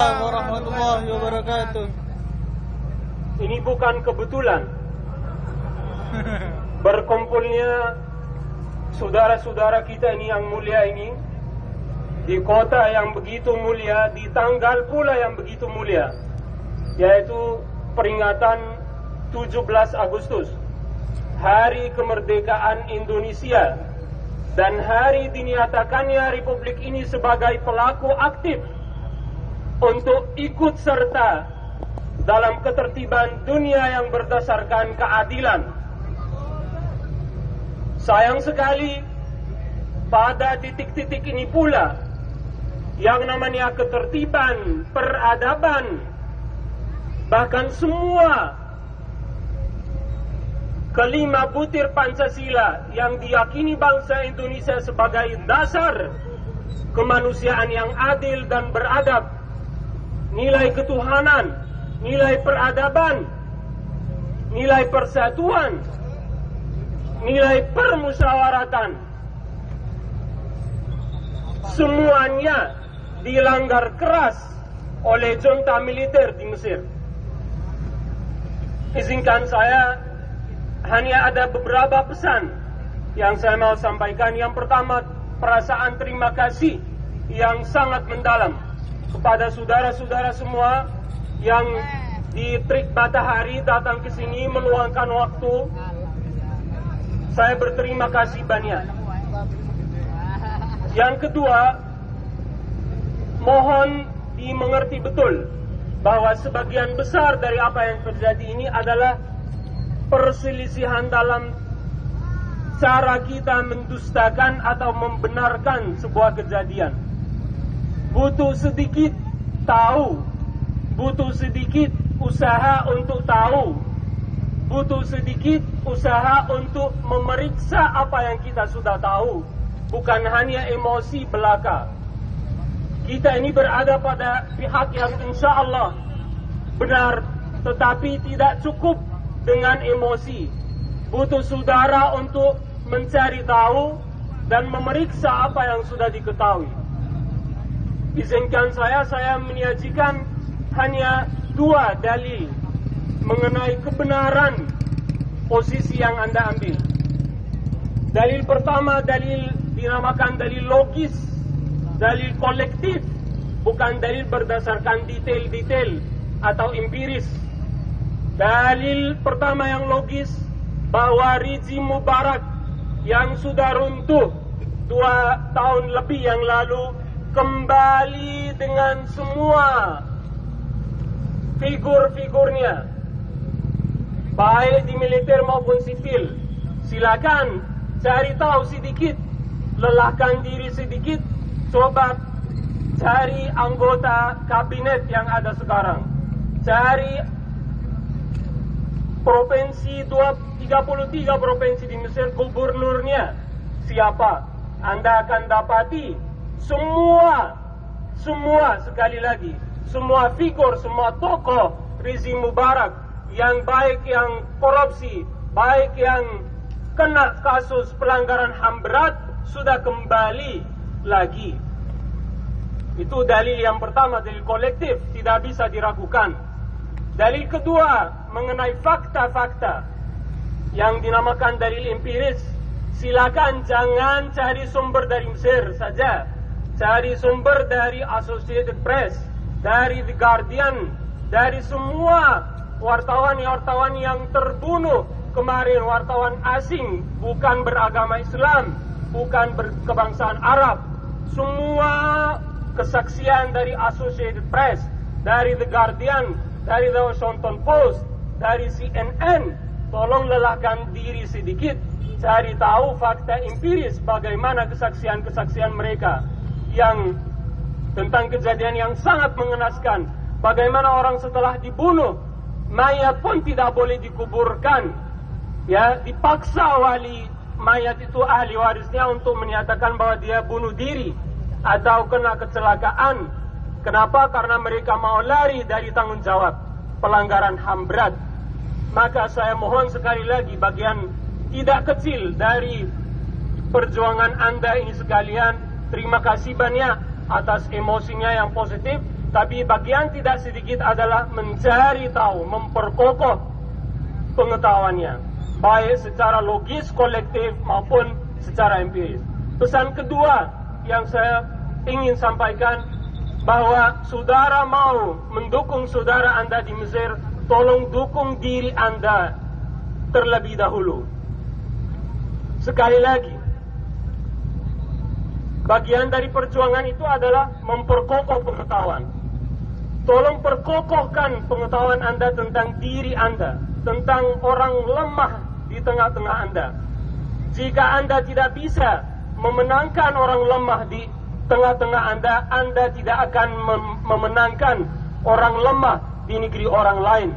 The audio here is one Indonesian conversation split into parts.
warahmatullahi wabarakatuh. Ini bukan kebetulan berkumpulnya saudara-saudara kita ini yang mulia ini di kota yang begitu mulia, di tanggal pula yang begitu mulia, yaitu peringatan 17 Agustus, Hari Kemerdekaan Indonesia, dan hari dinyatakannya Republik ini sebagai pelaku aktif untuk ikut serta dalam ketertiban dunia yang berdasarkan keadilan. Sayang sekali, pada titik-titik ini pula yang namanya ketertiban, peradaban, bahkan semua kelima butir Pancasila yang diyakini bangsa Indonesia sebagai dasar kemanusiaan yang adil dan beradab, nilai ketuhanan, nilai peradaban, nilai persatuan, nilai permusyawaratan, semuanya dilanggar keras oleh junta militer di Mesir. Izinkan saya hanya ada beberapa pesan yang saya mau sampaikan. Yang pertama, perasaan terima kasih yang sangat mendalam kepada saudara-saudara semua yang di terik matahari datang ke sini meluangkan waktu. Saya berterima kasih banyak. Yang kedua, mohon dimengerti betul bahwa sebagian besar dari apa yang terjadi ini adalah perselisihan dalam cara kita mendustakan atau membenarkan sebuah kejadian. Butuh sedikit tahu, butuh sedikit usaha untuk tahu, butuh sedikit usaha untuk memeriksa apa yang kita sudah tahu, bukan hanya emosi belaka. Kita ini berada pada pihak yang insya Allah benar, tetapi tidak cukup dengan emosi. Butuh saudara untuk mencari tahu dan memeriksa apa yang sudah diketahui. Izinkan saya menyajikan hanya dua dalil mengenai kebenaran posisi yang Anda ambil. Dalil pertama, dalil dinamakan dalil logis, dalil kolektif, bukan dalil berdasarkan detail-detail atau empiris. Dalil pertama yang logis, bahwa rezim Mubarak yang sudah runtuh 2 tahun lebih yang lalu kembali dengan semua figur-figurnya, baik di militer maupun sipil. Silakan cari tahu sedikit, lelahkan diri sedikit, coba cari anggota kabinet yang ada sekarang, cari provinsi 33 provinsi di Mesir, gubernurnya siapa. Anda akan dapati semua sekali lagi, semua figur, semua tokoh rezim Mubarak, yang baik yang korupsi, baik yang kena kasus pelanggaran HAM berat, sudah kembali lagi. Itu dalil yang pertama, dalil kolektif, tidak bisa diragukan. Dalil kedua mengenai fakta-fakta yang dinamakan dalil empiris. Silakan jangan cari sumber dari Mesir saja, cari sumber dari Associated Press, dari The Guardian, dari semua wartawan-wartawan yang terbunuh kemarin, wartawan asing, bukan beragama Islam, bukan berkebangsaan Arab. Semua kesaksian dari Associated Press, dari The Guardian, dari The Washington Post, dari CNN. Tolong lelahkan diri sedikit, cari tahu fakta empiris bagaimana kesaksian-kesaksian mereka yang tentang kejadian yang sangat mengenaskan. Bagaimana orang setelah dibunuh, mayat pun tidak boleh dikuburkan, ya, dipaksa wali mayat itu, ahli warisnya, untuk menyatakan bahwa dia bunuh diri atau kena kecelakaan. Kenapa? Karena mereka mau lari dari tanggung jawab pelanggaran HAM berat. Maka saya mohon sekali lagi, bagian tidak kecil dari perjuangan Anda ini sekalian, terima kasih banyak atas emosinya yang positif. tapi bagian tidak sedikit adalah mencari tahu, memperkokoh pengetahuannya, baik secara logis kolektif maupun secara empiris. Pesan kedua yang saya ingin sampaikan, bahwa saudara mau mendukung saudara Anda di Mesir, tolong dukung diri Anda terlebih dahulu. Sekali lagi, bagian dari perjuangan itu adalah memperkokoh pengetahuan. Tolong perkokohkan pengetahuan Anda tentang diri Anda, tentang orang lemah di tengah-tengah Anda. Jika Anda tidak bisa memenangkan orang lemah di tengah-tengah Anda, Anda tidak akan memenangkan orang lemah di negeri orang lain.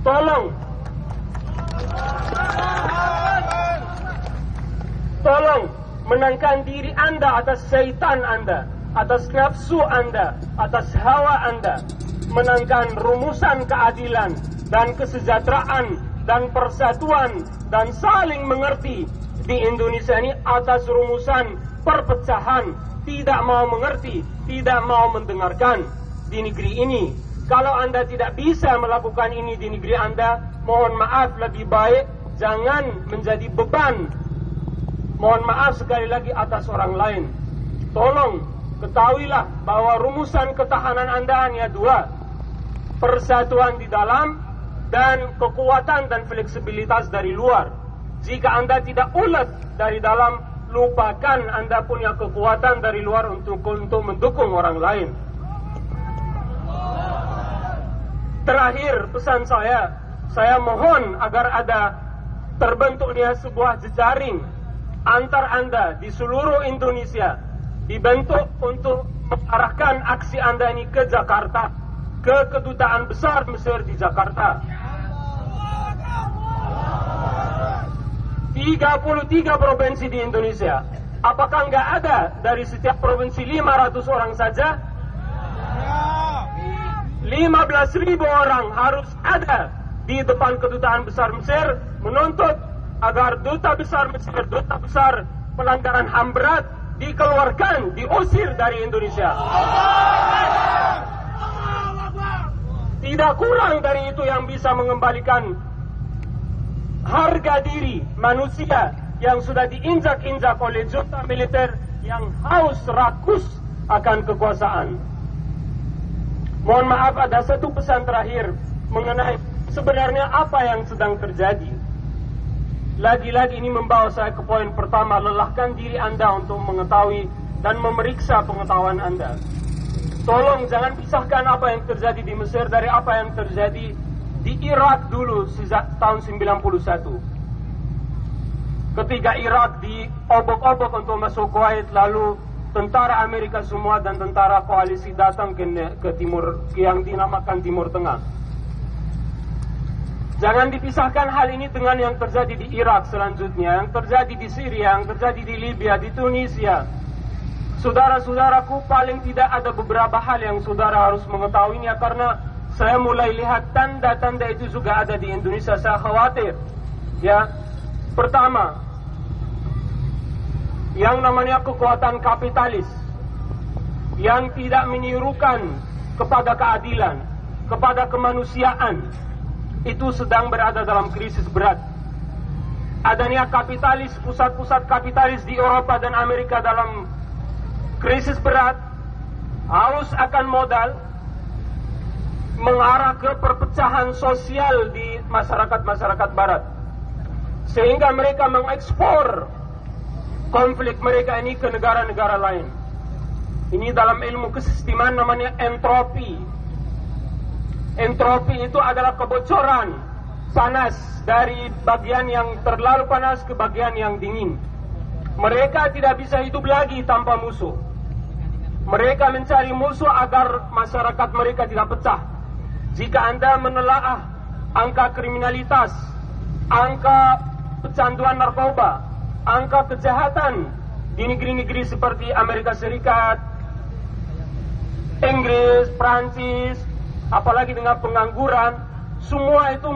Tolong menangkan diri Anda atas syaitan Anda, atas nafsu Anda, atas hawa Anda. Menangkan rumusan keadilan dan kesejahteraan dan persatuan dan saling mengerti di Indonesia ini atas rumusan perpecahan, tidak mau mengerti, tidak mau mendengarkan di negeri ini. Kalau Anda tidak bisa melakukan ini di negeri Anda, mohon maaf, lebih baik jangan menjadi beban. Mohon maaf sekali lagi atas orang lain. Tolong ketahuilah bahwa rumusan ketahanan Anda hanya dua: persatuan di dalam dan kekuatan dan fleksibilitas dari luar. Jika Anda tidak ulet dari dalam, lupakan Anda punya kekuatan dari luar untuk mendukung orang lain. Terakhir, pesan saya mohon agar ada terbentuknya sebuah jejaring antar Anda di seluruh Indonesia, dibentuk untuk mengarahkan aksi Anda ini ke Jakarta, ke Kedutaan Besar Mesir di Jakarta. 33 provinsi di Indonesia. Apakah nggak ada dari setiap provinsi 500 orang saja? 15.000 orang harus ada di depan Kedutaan Besar Mesir menuntut agar Duta Besar Mesir, Duta Besar pelanggaran HAM berat dikeluarkan, diusir dari Indonesia. Tidak kurang dari itu yang bisa mengembalikan harga diri manusia yang sudah diinjak-injak oleh junta militer yang haus rakus akan kekuasaan. Mohon maaf, ada satu pesan terakhir mengenai sebenarnya apa yang sedang terjadi. Lagi-lagi ini membawa saya ke poin pertama, lelahkan diri Anda untuk mengetahui dan memeriksa pengetahuan Anda. Tolong jangan pisahkan apa yang terjadi di Mesir dari apa yang terjadi di Irak dulu sejak tahun 91. Ketika Irak diobok-obok untuk masuk Kuwait, lalu tentara Amerika semua dan tentara koalisi datang ke timur, yang dinamakan Timur Tengah. Jangan dipisahkan hal ini dengan yang terjadi di Irak selanjutnya, yang terjadi di Syria, yang terjadi di Libya, di Tunisia. Saudara-saudaraku, paling tidak ada beberapa hal yang saudara harus mengetahuinya, karena saya mulai lihat tanda-tanda itu juga ada di Indonesia. Saya khawatir. Ya, pertama, yang namanya kekuatan kapitalis yang tidak menirukan kepada keadilan, kepada kemanusiaan, itu sedang berada dalam krisis berat. Adanya kapitalis, pusat-pusat kapitalis di Eropa dan Amerika dalam krisis berat, haus akan modal, mengarah ke perpecahan sosial di masyarakat-masyarakat barat, sehingga mereka mengekspor konflik mereka ini ke negara-negara lain. Ini dalam ilmu keseimbangan namanya entropi. Entropi itu adalah kebocoran panas dari bagian yang terlalu panas ke bagian yang dingin. Mereka tidak bisa hidup lagi tanpa musuh. Mereka mencari musuh agar masyarakat mereka tidak pecah. Jika Anda menelaah angka kriminalitas, angka kecanduan narkoba, angka kejahatan di negeri-negeri seperti Amerika Serikat, Inggris, Prancis, apalagi dengan pengangguran, semua itu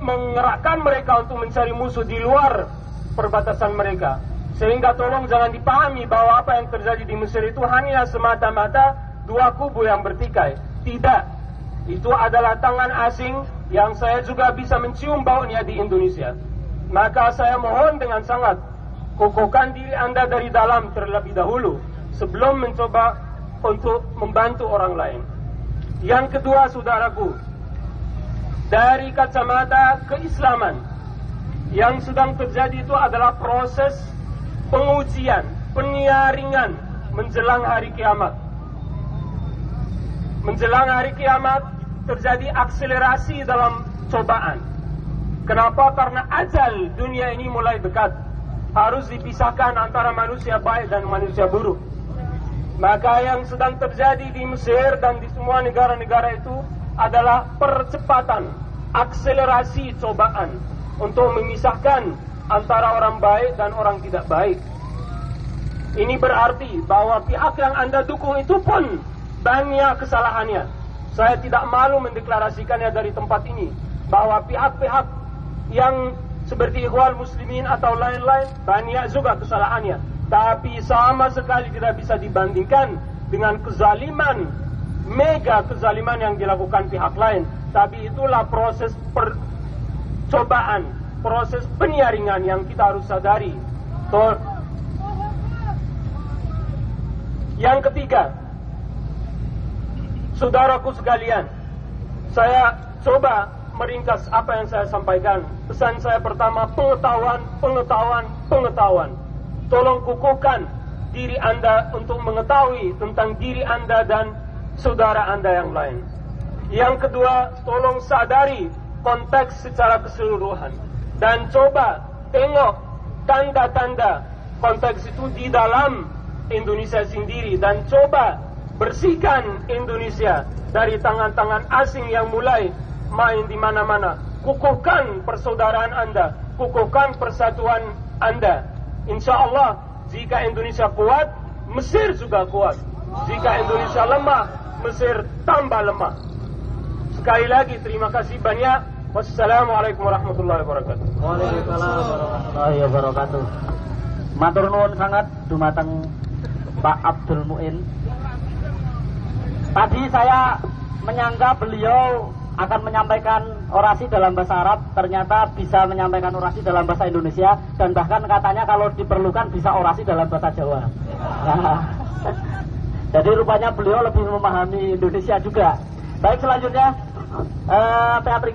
mengerakkan mereka untuk mencari musuh di luar perbatasan mereka. Sehingga tolong jangan dipahami bahwa apa yang terjadi di Mesir itu hanya semata-mata dua kubu yang bertikai. Tidak. Itu adalah tangan asing yang saya juga bisa mencium baunya di Indonesia. Maka saya mohon dengan sangat, kokohkan diri Anda dari dalam terlebih dahulu sebelum mencoba untuk membantu orang lain. Yang kedua, saudaraku, dari kacamata keislaman, yang sedang terjadi itu adalah proses pengujian, penyaringan menjelang hari kiamat. Menjelang hari kiamat terjadi akselerasi dalam cobaan. Kenapa? Karena ajal dunia ini mulai dekat. Harus dipisahkan antara manusia baik dan manusia buruk. Maka yang sedang terjadi di Mesir dan di semua negara-negara itu adalah percepatan, akselerasi cobaan untuk memisahkan antara orang baik dan orang tidak baik. Ini berarti bahwa pihak yang Anda dukung itu pun banyak kesalahannya. Saya tidak malu mendeklarasikannya dari tempat ini, bahwa pihak-pihak yang seperti Ikhwan Muslimin atau lain-lain banyak juga kesalahannya. Tapi sama sekali tidak bisa dibandingkan dengan kezaliman, mega kezaliman yang dilakukan pihak lain. Tapi itulah proses percobaan, proses penyaringan yang kita harus sadari. Yang ketiga, saudaraku sekalian, saya coba meringkas apa yang saya sampaikan. Pesan saya pertama, pengetahuan. Tolong kukuhkan diri Anda untuk mengetahui tentang diri Anda dan saudara Anda yang lain. Yang kedua, tolong sadari konteks secara keseluruhan. Dan coba tengok tanda-tanda konteks itu di dalam Indonesia sendiri. Dan coba bersihkan Indonesia dari tangan-tangan asing yang mulai main di mana-mana. Kukuhkan persaudaraan Anda, kukuhkan persatuan Anda. Insya Allah, jika Indonesia kuat, Mesir juga kuat. Jika Indonesia lemah, Mesir tambah lemah. Sekali lagi, terima kasih banyak. Wassalamualaikum warahmatullahi wabarakatuh. Waalaikumsalam warahmatullahi wabarakatuh. Matur nuwun sangat dumateng Pak Abdul Muin. Tadi saya menyangka beliau akan menyampaikan orasi dalam bahasa Arab, ternyata bisa menyampaikan orasi dalam bahasa Indonesia, dan bahkan katanya kalau diperlukan bisa orasi dalam bahasa Jawa. Jadi rupanya beliau lebih memahami Indonesia juga. Baik, selanjutnya teatrikal